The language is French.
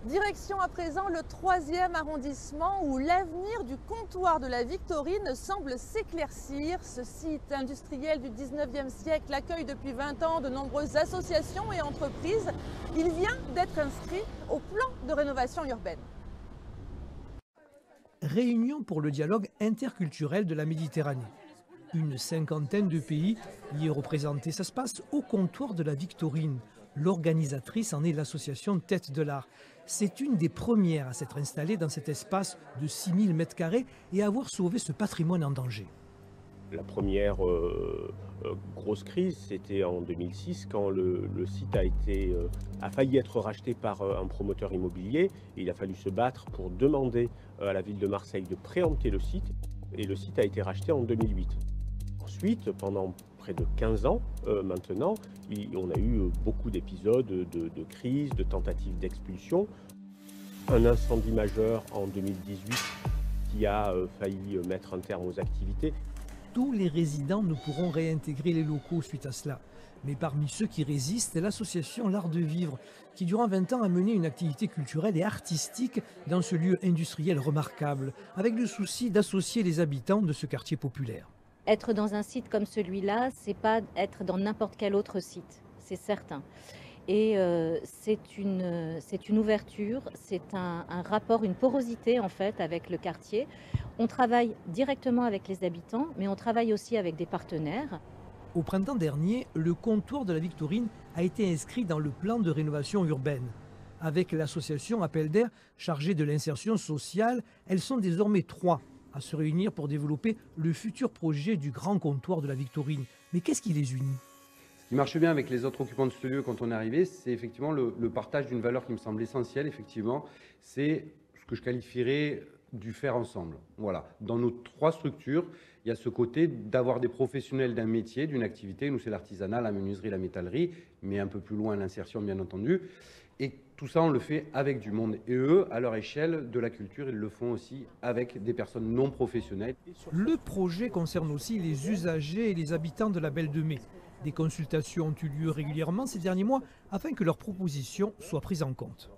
Direction à présent le 3e arrondissement où l'avenir du comptoir de la Victorine semble s'éclaircir. Ce site industriel du 19e siècle accueille depuis 20 ans de nombreuses associations et entreprises. Il vient d'être inscrit au plan de rénovation urbaine. Réunion pour le dialogue interculturel de la Méditerranée. Une cinquantaine de pays y est représenté. Ça se passe au comptoir de la Victorine. L'organisatrice en est l'association Tête de l'Art. C'est une des premières à s'être installée dans cet espace de 6000 m² et à avoir sauvé ce patrimoine en danger. La première grosse crise, c'était en 2006 quand le site a failli être racheté par un promoteur immobilier. Et il a fallu se battre pour demander à la ville de Marseille de préempter le site. Et le site a été racheté en 2008. Ensuite, pendant près de 15 ans maintenant, on a eu beaucoup d'épisodes de crise, de tentatives d'expulsion. Un incendie majeur en 2018 qui a failli mettre un terme aux activités. Tous les résidents ne pourront réintégrer les locaux suite à cela. Mais parmi ceux qui résistent, l'association L'Art de Vivre, qui durant 20 ans a mené une activité culturelle et artistique dans ce lieu industriel remarquable, avec le souci d'associer les habitants de ce quartier populaire. Être dans un site comme celui-là, c'est pas être dans n'importe quel autre site, c'est certain. Et c'est une ouverture, c'est un rapport, une porosité en fait avec le quartier. On travaille directement avec les habitants, mais on travaille aussi avec des partenaires. Au printemps dernier, le comptoir de la Victorine a été inscrit dans le plan de rénovation urbaine. Avec l'association Appel d'air chargée de l'insertion sociale, elles sont désormais 3 à se réunir pour développer le futur projet du grand comptoir de la Victorine. Mais qu'est-ce qui les unit ? Ce qui marche bien avec les autres occupants de ce lieu quand on est arrivé, c'est effectivement le partage d'une valeur qui me semble essentielle, effectivement. C'est ce que je qualifierais du faire ensemble. Voilà. Dans nos 3 structures, il y a ce côté d'avoir des professionnels d'un métier, d'une activité. Nous, c'est l'artisanat, la menuiserie, la métallerie, mais un peu plus loin, l'insertion, bien entendu. Et tout ça, on le fait avec du monde. Et eux, à leur échelle de la culture, ils le font aussi avec des personnes non professionnelles. Le projet concerne aussi les usagers et les habitants de la Belle de Mai. Des consultations ont eu lieu régulièrement ces derniers mois afin que leurs propositions soient prises en compte.